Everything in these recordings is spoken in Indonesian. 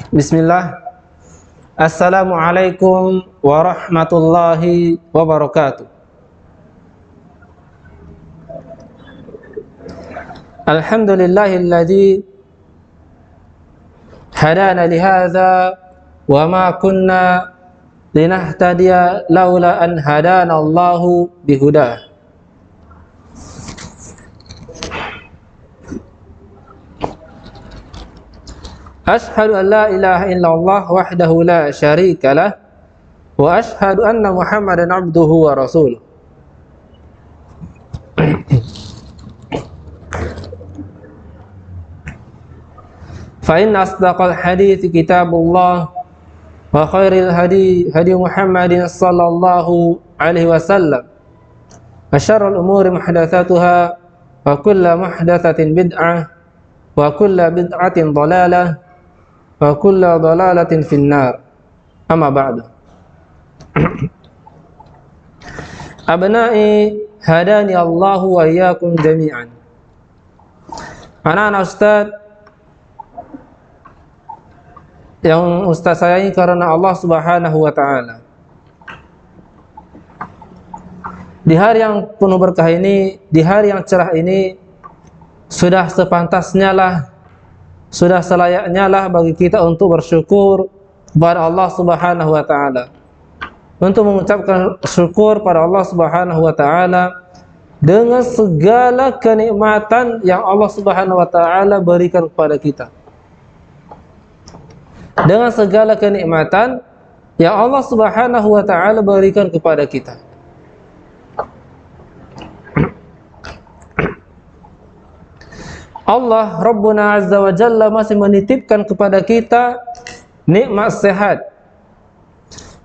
Bismillah. Assalamualaikum warahmatullahi wabarakatuh. Alhamdulillahilladzi hadana lihadza wa ma kunna linahtadiya laula an hadana Allahu bihudah. Ashhadu an la ilaha illallah wahdahu la syarika lah wa ashhadu anna Muhammadan abduhu wa rasuluh. Fa inna asdaqal hadithi kitabullah wa khairil hadi Muhammadin sallallahu alaihi wasallam wa syarrul umuri muhdatsatuha wa kullu muhdatsatin bid'ah wa kullu bid'atin dhalalah wa kullu dhalalatin finnar. Amma ba'du. Abna'i hadani Allahu wa iyyakum jami'an. Anak-anak Ustaz yang Ustaz sayangi karena Allah Subhanahu wa taala. Di hari yang penuh berkah ini, di hari yang cerah ini, sudah sepantasnya lah, sudah selayaknya lah bagi kita untuk bersyukur kepada Allah Subhanahu wa taala. Untuk mengucapkan syukur pada Allah Subhanahu wa taala dengan segala kenikmatan yang Allah Subhanahu wa taala berikan kepada kita. Dengan segala kenikmatan yang Allah Subhanahu wa taala berikan kepada kita. Allah Rabbuna Azza wa Jalla masih menitipkan kepada kita nikmat sehat.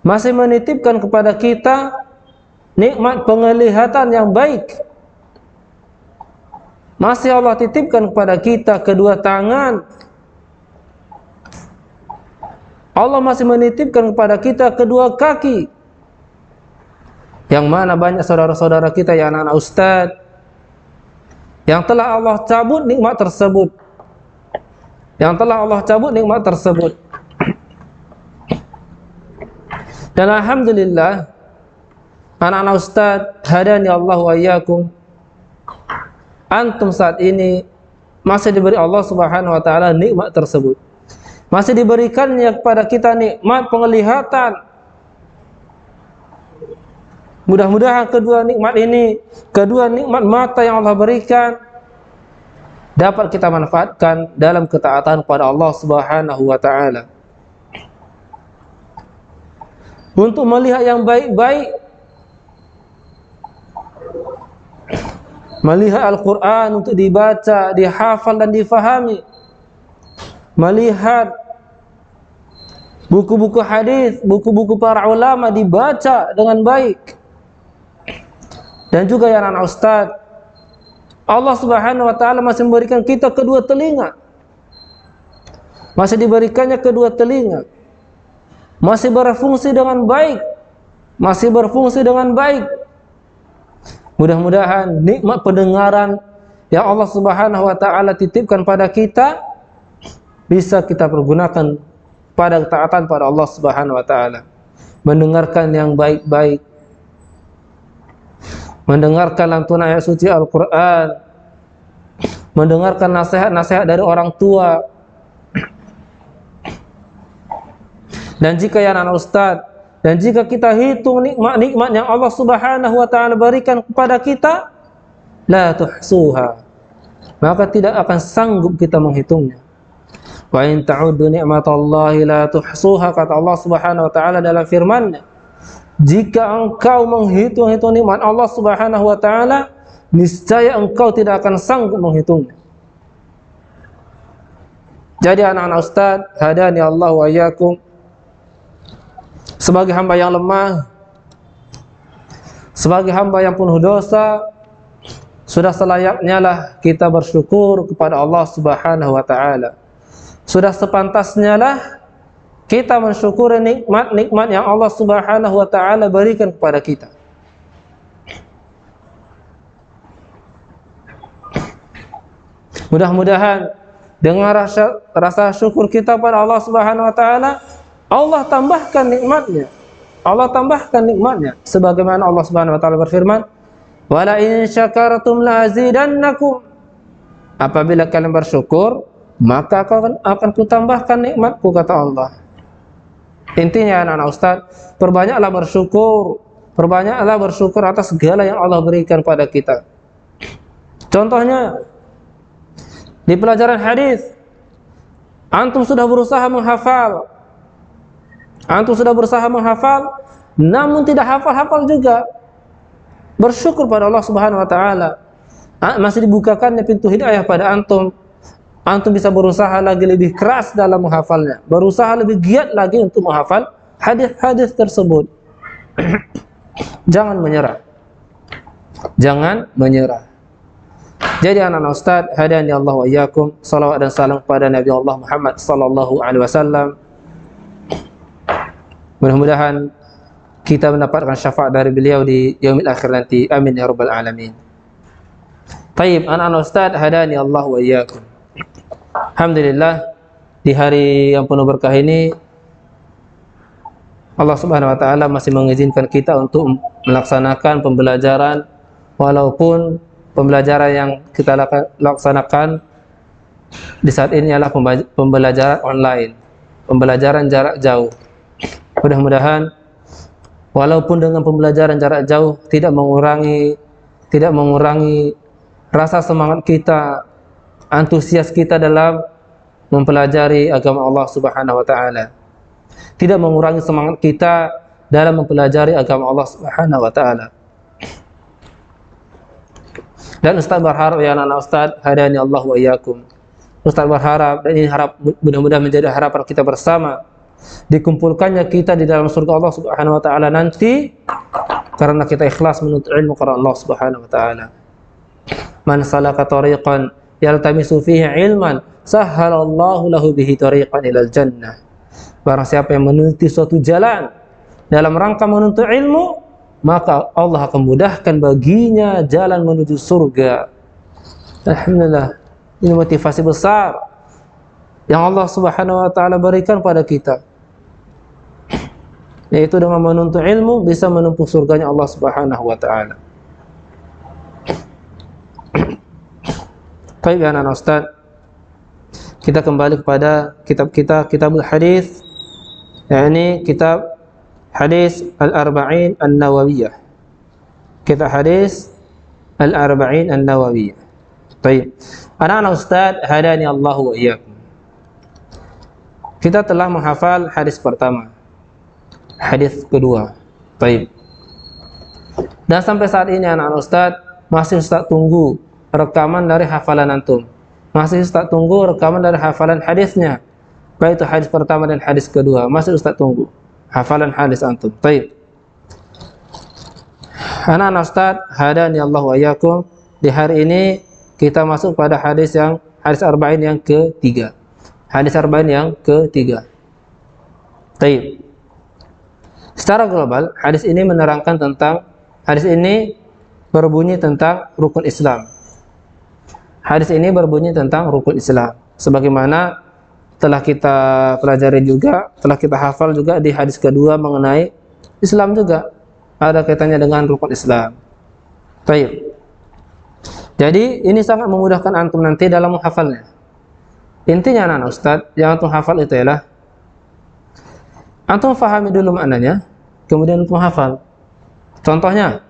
Masih menitipkan kepada kita nikmat penglihatan yang baik. Masih Allah titipkan kepada kita kedua tangan. Allah masih menitipkan kepada kita kedua kaki. Yang mana banyak saudara-saudara kita yang anak-anak Ustaz yang telah Allah cabut nikmat tersebut. Yang telah Allah cabut nikmat tersebut. Dan alhamdulillah anak-anak Ustaz hadani Allah wa iyyakum, antum saat ini masih diberi Allah Subhanahu wa taala nikmat tersebut. Masih diberikannya kepada kita nikmat penglihatan. Mudah-mudahan kedua nikmat ini, kedua nikmat mata yang Allah berikan dapat kita manfaatkan dalam ketaatan kepada Allah Subhanahu wa taala. Untuk melihat yang baik-baik, melihat Al-Qur'an untuk dibaca, dihafal dan difahami. Melihat buku-buku hadis, buku-buku para ulama dibaca dengan baik. Dan juga ya anak Ustaz, Allah Subhanahu wa taala masih memberikan kita kedua telinga. Masih diberikannya kedua telinga. Masih berfungsi dengan baik. Masih berfungsi dengan baik. Mudah-mudahan nikmat pendengaran yang Allah Subhanahu wa taala titipkan pada kita bisa kita pergunakan pada ketaatan pada Allah Subhanahu wa taala. Mendengarkan yang baik-baik. Mendengarkan lantunan ayat suci Al-Qur'an. Mendengarkan nasihat-nasihat dari orang tua. Dan jika ya anak Ustaz, dan jika kita hitung nikmat-nikmat yang Allah Subhanahu wa taala berikan kepada kita, la tuhsuha, maka tidak akan sanggup kita menghitungnya. Wa in ta'uddu ni'matallahi la tuhsuha, kata Allah Subhanahu wa taala dalam firman-Nya. Jika engkau menghitung-hitung nikmat Allah Subhanahu wa taala, niscaya engkau tidak akan sanggup menghitungnya. Jadi anak-anak Ustaz, hadani Allah wa iyyakum, sebagai hamba yang lemah, sebagai hamba yang penuh dosa, sudah selayaknya lah kita bersyukur kepada Allah Subhanahu wa taala. Sudah sepantasnya lah kita mensyukuri nikmat-nikmat yang Allah Subhanahu wa taala berikan kepada kita. Mudah-mudahan dengan rasa syukur kita pada Allah Subhanahu wa taala, Allah tambahkan nikmatnya. Allah tambahkan nikmatnya sebagaimana Allah Subhanahu wa taala berfirman, "Wala in syakartum la azidannakum." Apabila kalian bersyukur, maka akan kutambahkan nikmatku, kata Allah. Intinya anak-anak Ustaz, perbanyaklah bersyukur atas segala yang Allah berikan pada kita. Contohnya di pelajaran hadis, antum sudah berusaha menghafal, namun tidak hafal-hafal juga. Bersyukur pada Allah Subhanahu wa taala. Masih dibukakannya pintu hidayah pada antum. Antum bisa berusaha lagi lebih keras dalam menghafalnya, berusaha lebih giat lagi untuk menghafal hadis-hadis tersebut. Jangan menyerah. Jadi anak-anak Ustaz, hadani Allah wa iyyakum, salawat dan salam kepada Nabi Allah Muhammad sallallahu alaihi wasallam. Mudah-mudahan kita mendapatkan syafaat dari beliau di yaumil akhir nanti. Amin ya rabbal alamin. Baik, anak-anak Ustaz, hadani Allah wa iyyakum. Alhamdulillah, di hari yang penuh berkah ini Allah Subhanahu wa taala masih mengizinkan kita untuk melaksanakan pembelajaran, walaupun pembelajaran yang kita laksanakan di saat ini adalah pembelajaran online, pembelajaran jarak jauh. Mudah-mudahan walaupun dengan pembelajaran jarak jauh tidak mengurangi rasa semangat kita, antusias kita dalam mempelajari agama Allah Subhanahu wa taala. Tidak mengurangi semangat kita dalam mempelajari agama Allah Subhanahu wa taala. Dan Ustaz berharap, ya anak-anak Ustaz, hadani Allah wa iyyakum. Ustaz berharap, dan ini mudah-mudahan menjadi harapan kita bersama, dikumpulkannya kita di dalam surga Allah Subhanahu wa taala nanti karena kita ikhlas menuntut ilmu karena Allah Subhanahu wa taala. Man salaka tariqan yaltamisu fihi ilman sahhalallahu lahu bihi tariqan ilal jannah. Barang siapa yang meniti suatu jalan dalam rangka menuntut ilmu, maka Allah akan mudahkan baginya jalan menuju surga. Alhamdulillah, ini motivasi besar yang Allah Subhanahu wa taala berikan pada kita, yaitu dengan menuntut ilmu bisa menempuh surganya Allah Subhanahu wa taala. Baik ya anak Ustaz, kita kembali kepada kitab kita, Kitabul Hadis, yakni kitab Hadis Al-Arba'in An-Nawawiyah. Kitab Hadis Al-Arba'in An-Nawawiyah. Baik. Anak-anak Ustaz, hadani Allah wa iyyakum. Kita telah menghafal hadis pertama, hadis kedua. Baik. Dan sampai saat ini anak-anak Ustaz masih Ustaz tunggu rekaman dari hafalan antum. Masih Ustaz tunggu rekaman dari hafalan hadisnya, baik itu hadis pertama dan hadis kedua. Masih Ustaz tunggu hafalan hadis antum. Baik. Anak-anak Ustaz, hadani Allah wa iyyakum. Di hari ini kita masuk pada hadis arba'in yang ketiga. Hadis arba'in yang ketiga. Baik. Secara global, hadis ini berbunyi tentang rukun Islam. Hadis ini berbunyi tentang rukun Islam, sebagaimana telah kita pelajari juga, telah kita hafal juga di hadis kedua mengenai Islam juga ada kaitannya dengan rukun Islam. Baik. Jadi ini sangat memudahkan antum nanti dalam menghafalnya. Intinya anak Ustaz, yang antum hafal itu ialah antum fahami dulu maknanya, kemudian antum hafal. Contohnya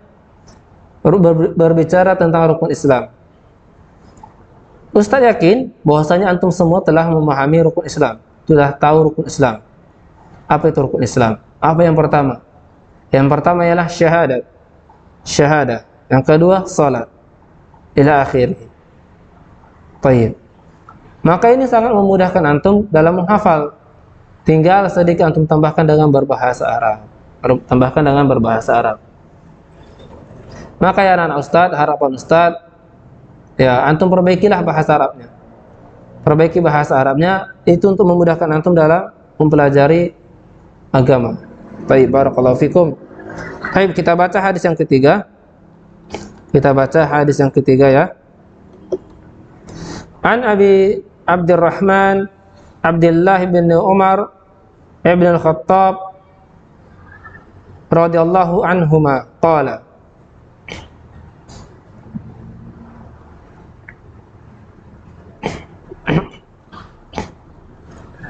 berbicara tentang rukun Islam. Ustaz yakin bahwasanya antum semua telah memahami rukun Islam, sudah tahu rukun Islam. Apa itu rukun Islam? Apa yang pertama? Yang pertama ialah syahadah. Yang kedua salat. Ila akhirih. Baik. Maka ini sangat memudahkan antum dalam menghafal. Tinggal sedikit antum tambahkan dengan berbahasa Arab. Maka ya anak Ustaz, harapan Ustaz, ya, antum perbaikilah bahasa Arabnya. Perbaiki bahasa Arabnya itu untuk memudahkan antum dalam mempelajari agama. Baik, barakallahu fikum. Baik, kita baca hadis yang ketiga. Kita baca hadis yang ketiga ya. An Abi Abdurrahman Abdullah bin Umar ibn al-Khattab radhiyallahu anhuma qala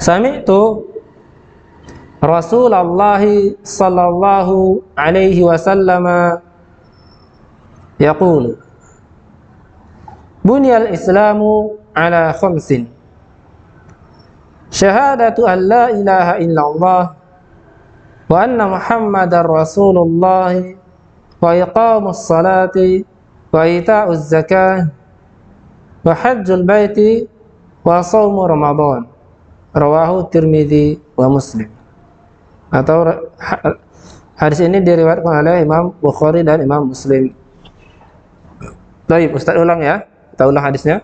Sami'tu Rasulullah sallallahu alaihi wasallam yaqulu Bunyal Islamu ala khamsin Syahadatu an la ilaha illallah wa anna Muhammadar Rasulullah wa iqamus salati wa ita'uz zakah wa hajjul baiti wa shaumu Ramadan rawahu Tirmidzi wa Muslim. Atau hadis ini diriwayatkan oleh Imam Bukhari dan Imam Muslim. Baik, Ustaz ulang ya. Kita ulang hadisnya.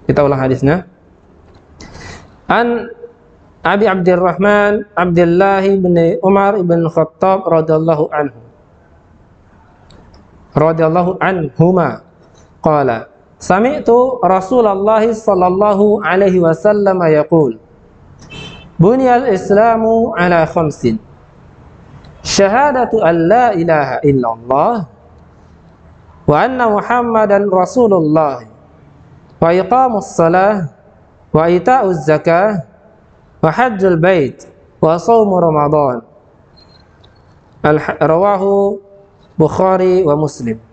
Kita ulang hadisnya. An Abi Abdurrahman Abdullah bin Umar ibn Khattab radhiyallahu anhuma qala Sami'tu Rasulullah sallallahu alaihi wasallam yaqul Bunyal Islamu ala khamsin Syahadatu an la ilaha illallah wa anna Muhammadan Rasulullah wa iqamus salah wa ita'uz zakah wa hajjul bait wa shaumu Ramadan rawahu Bukhari wa Muslim.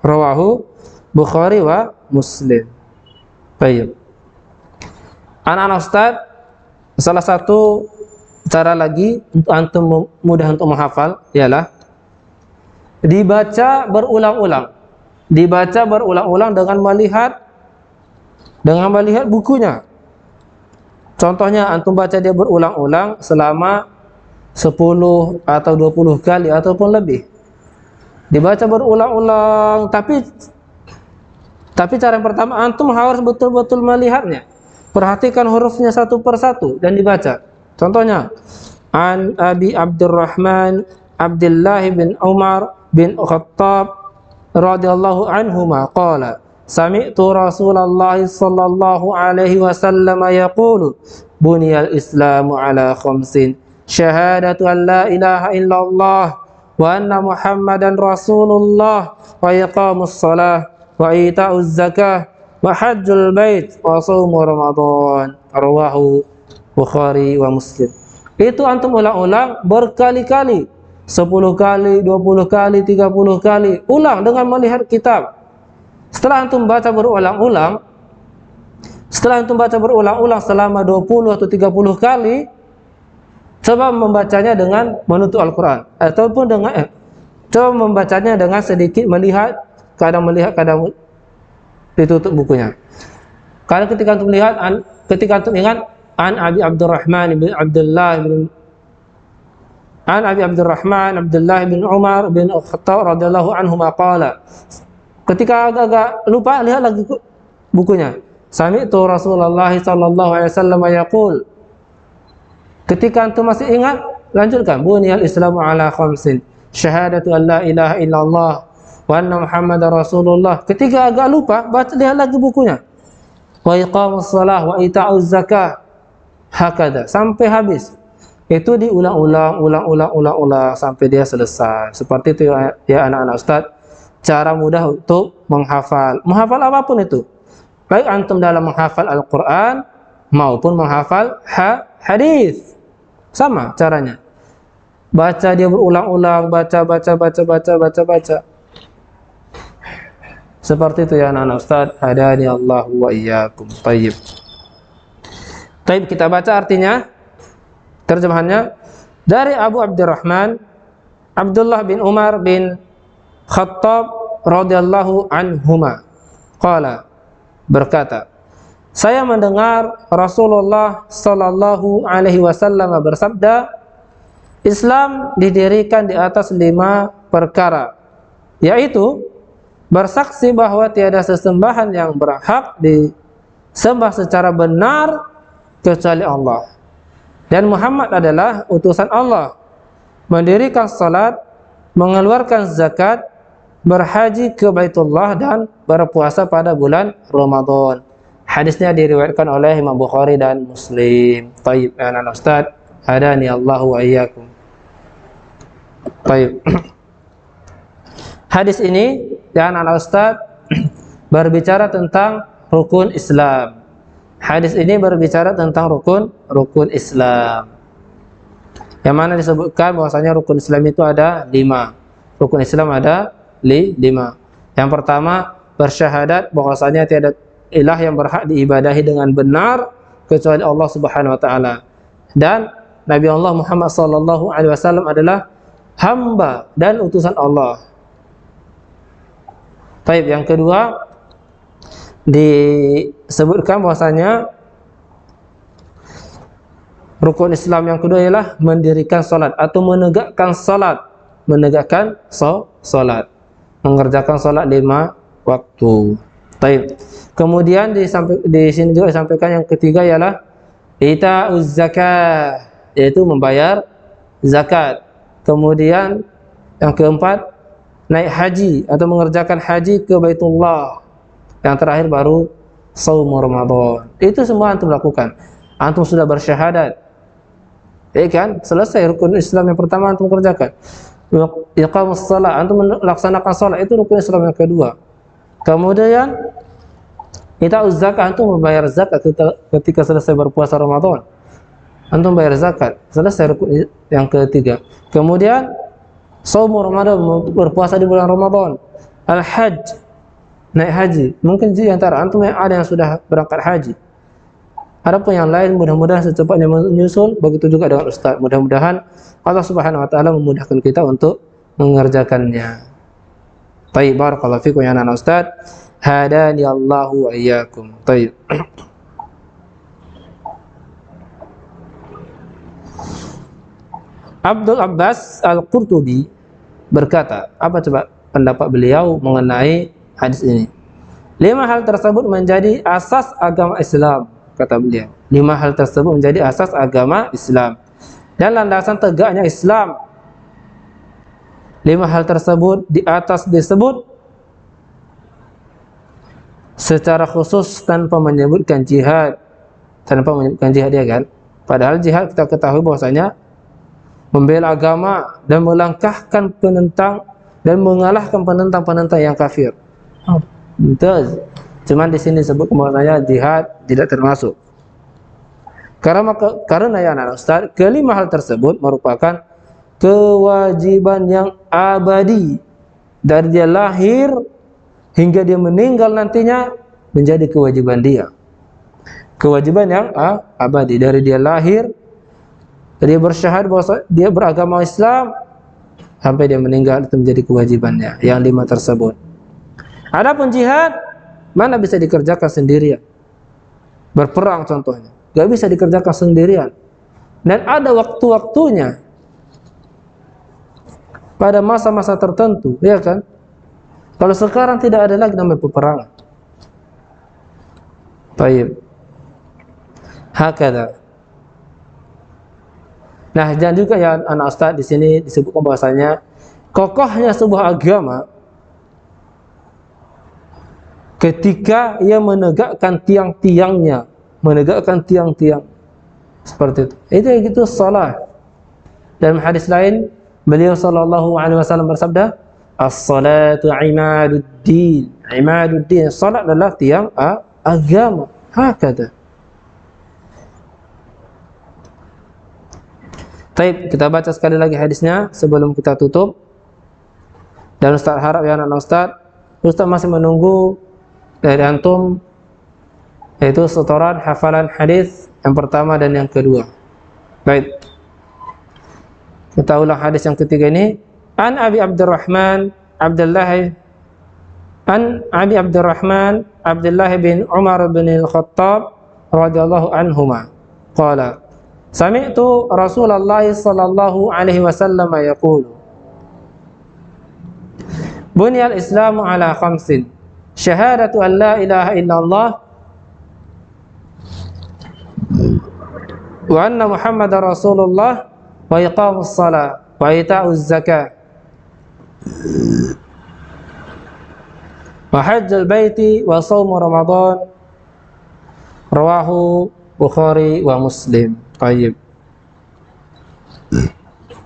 Rawahu Bukhari wa Muslim. Baik. Anak-anak Ustaz, salah satu cara lagi untuk antum mudah untuk menghafal ialah dibaca berulang-ulang. Dibaca berulang-ulang dengan melihat bukunya. Contohnya antum baca dia berulang-ulang selama 10 atau 20 kali ataupun lebih. Dibaca berulang-ulang, tapi cara yang pertama antum harus betul-betul melihatnya. Perhatikan hurufnya satu persatu dan dibaca. Contohnya, An Abi Abdurrahman Abdullah bin Umar bin Khattab radhiyallahu anhuma qala Sami'tu Rasulullah sallallahu alaihi wasallam yaqulu Bunyal Islamu ala khamsin Syahadatu an la ilaha illallah wa anna Muhammadan Rasulullah wa iqamus salah wa ita'uz zakah wa hajjul bait wa shaumu Ramadan rawahu Bukhari wa Muslim. Itu antum ulang-ulang berkali-kali, 10 kali, 20 kali, 30 kali, ulang dengan melihat kitab. Setelah antum baca berulang-ulang selama 20 atau 30 kali, coba membacanya dengan menutup Al-Quran ataupun coba membacanya dengan sedikit melihat, kadang ditutup bukunya. Karena ketika antum ingat An Abi Abdurrahman bin Abdullah bin Umar bin Khattab radhiyallahu anhuma qala. Ketika agak lupa, lihat lagi bukunya. Sami'tu Rasulullah sallallahu alaihi wasallam yaqul. Ketika antum masih ingat, lanjutkan. Bunyal Islamu ala khamsin. Syahadatu an la ilaha illallah wa anna Muhammadar Rasulullah. Ketika agak lupa, lihat lagi bukunya. Wa iqamus salah wa ita'uz zakah. Hakada sampai habis. Itu diulang-ulang sampai dia selesai. Seperti itu ya anak-anak Ustaz. Cara mudah untuk menghafal apapun itu. Baik antum dalam menghafal Al-Qur'an maupun menghafal hadis. Sama caranya. Baca dia berulang-ulang, baca. Seperti itu ya anak-anak Ustaz. Hadani Allah wa iyyakum. Tayyib. Taib, kita baca artinya, terjemahannya dari Abu Abdurrahman Abdullah bin Umar bin Khattab radhiyallahu anhuma qala, berkata, saya mendengar Rasulullah sallallahu alaihi wasallam bersabda, Islam didirikan di atas 5 perkara, yaitu bersaksi bahwa tiada sesembahan yang berhak disembah secara benar kecuali Allah, dan Muhammad adalah utusan Allah, mendirikan salat, mengeluarkan zakat, berhaji ke Baitullah dan berpuasa pada bulan Ramadan. Hadisnya diriwayatkan oleh Imam Bukhari dan Muslim. Taib, anak Ustaz, hadani Allahu wa iyyakum. Taib. Hadis ini ya anak Ustaz berbicara tentang rukun Islam. Hadis ini berbicara tentang rukun Islam. Yang mana disebutkan bahwasanya rukun Islam itu ada 5. Rukun Islam ada 5. Yang pertama, bersyahadat bahwasanya tiada ilah yang berhak diibadahi dengan benar kecuali Allah Subhanahu wa taala. Dan Nabi Allah Muhammad sallallahu alaihi wasallam adalah hamba dan utusan Allah. Baik, yang kedua disebutkan bahwasanya rukun Islam yang kedua ialah mendirikan salat atau menegakkan salat, salat, mengerjakan salat 5 waktu. Baik. Kemudian di sini juga disampaikan yang ketiga ialah ita'uz zakah, yaitu membayar zakat. Kemudian yang keempat naik haji atau mengerjakan haji ke Baitullah. Yang terakhir baru shaum Ramadan. Itu semua antum lakukan. Antum sudah bersyahadat. Ya kan? Selesai rukun Islam yang pertama antum kerjakan. Iqamus shalah, antum melaksanakan salat, itu rukun Islam yang kedua. Kemudian ita'uz zakah, antum membayar zakat ketika selesai berpuasa Ramadan. Antum bayar zakat, selesai rukun yang ketiga. Kemudian shaum Ramadan, berpuasa di bulan Ramadan. Al-hajj, naik haji. Mungkin di antara antum yang ada yang sudah berangkat haji. Adapun yang lain mudah-mudahan secepatnya menyusul, begitu juga dengan Ustaz. Mudah-mudahan Allah Subhanahu wa taala memudahkan kita untuk mengerjakannya. Baik, barakallahu fikum ya anak Ustaz. Hadani Allahu wa iyyakum. Baik. Abdul Abbas Al-Qurtubi berkata, apa coba pendapat beliau mengenai hadis ini? 5 hal tersebut menjadi asas agama Islam, kata beliau. 5 hal tersebut menjadi asas agama Islam dan landasan tegaknya Islam. 5 hal tersebut di atas disebut secara khusus tanpa menyebutkan jihad. Tanpa menyebutkan jihad, ya kan? Padahal jihad kita ketahui bahwasanya membela agama dan melangkahkan penentang dan mengalahkan penentang-penentang yang kafir. Betul. Cuman di sini disebut bahwasanya jihad tidak termasuk. Karena ya anak Ustaz, kelima hal tersebut merupakan kewajiban yang abadi dari dia lahir hingga dia meninggal nantinya, menjadi kewajiban dia. Kewajiban yang abadi dari dia lahir, dia bersyahadat bahwa dia beragama Islam sampai dia meninggal, itu menjadi kewajibannya yang 5 tersebut. Adapun jihad mana bisa dikerjakan sendirian? Berperang contohnya, gak bisa dikerjakan sendirian. Dan ada waktu-waktunya pada masa-masa tertentu, ya kan? Kalau sekarang tidak ada lagi namanya peperangan. Baik. Hakada. Nah, dan juga ya anak Ustaz, di sini disebutkan bahwasanya kokohnya sebuah agama ketika ia menegakkan tiang-tiangnya, menegakkan tiang-tiang seperti itu. Itu gitu salat. Dalam hadis lain beliau sallallahu alaihi wasallam bersabda, as-salatu imaduddin. Imaduddin, salat adalah tiang agama. Hakada. Baik, kita baca sekali lagi hadisnya sebelum kita tutup. Dan Ustaz harap ya anak Ustaz masih menunggu dari antum, yaitu setoran hafalan hadis yang pertama dan yang kedua. Baik, kita ulang hadis yang ketiga ini. An Abi Abdurrahman Abdullah bin Umar bin Al-Khattab radhiyallahu anhuma qala sami'tu Rasulullah sallallahu alaihi wasallam yaqulu bunyal Islamu ala khamsin syahadatu an la ilaha illallah wa anna Muhammadar Rasulullah wa iqamus shalah wa ita'uz zakah wa hajjal baiti wa shaum Ramadan rawahu Bukhari wa Muslim. Baik.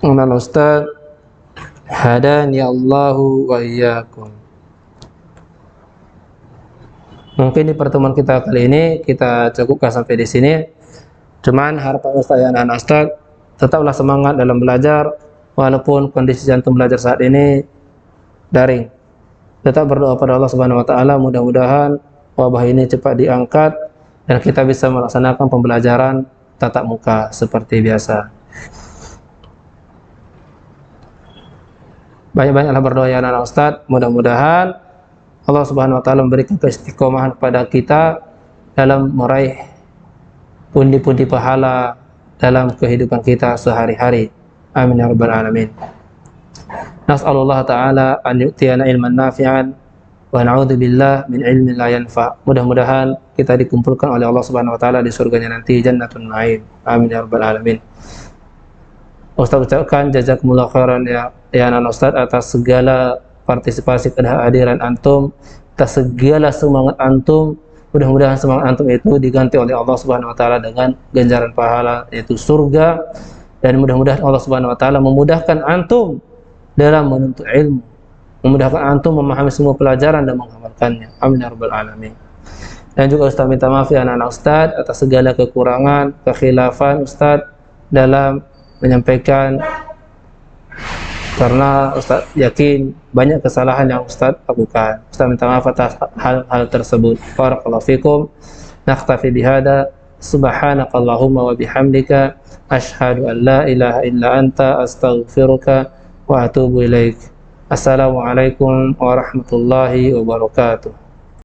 Kemudian Ustaz, hadani Allahu wa iyyakum. Mungkin di pertemuan kita kali ini kita cukupkan sampai di sini. Cuman harapan Ustaz dan anak Ustaz tetaplah semangat dalam belajar walaupun kondisi jantung belajar saat ini daring. Tetap berdoa pada Allah Subhanahu wa taala, mudah-mudahan wabah ini cepat diangkat dan kita bisa melaksanakan pembelajaran tatap muka seperti biasa. Banyak-banyaklah berdoa ya anak Ustaz, mudah-mudahan Allah Subhanahu wa taala memberikan keistiqomahan kepada kita dalam meraih pundi-pundi pahala dalam kehidupan kita sehari-hari. Amin ya rabbal alamin. Nas'alullah ta'ala an yu'tiyana ilman nafi'an wa na'udzubillah min ilmin la yanfa'. Mudah-mudahan kita dikumpulkan oleh Allah Subhanahu wa taala di surganya nanti, jannatun na'im. Amin ya rabbal alamin. Ustaz ucapkan jazakumullah khairan ya anak Ustaz atas segala partisipasi kehadiran antum, atas segala semangat antum. Mudah-mudahan semangat antum itu diganti oleh Allah Subhanahu wa taala dengan ganjaran pahala yaitu surga, dan mudah-mudahan Allah Subhanahu wa taala memudahkan antum dalam menuntut ilmu, memudahkan antum memahami semua pelajaran dan mengamalkannya. Amin ya rabbal alamin. Dan juga Ustaz minta maaf ya anak Ustaz atas segala kekurangan, kekhilafan Ustaz dalam menyampaikan, karena Ustaz yakin banyak kesalahan yang Ustaz lakukan. Ustaz minta maaf atas hal-hal tersebut. Barakallahu fikum. Naktafi bihada. Subhanakallahumma wa bihamdika asyhadu an la ilaha illa anta astaghfiruka wa atubu ilaik. Assalamualaikum warahmatullahi wabarakatuh.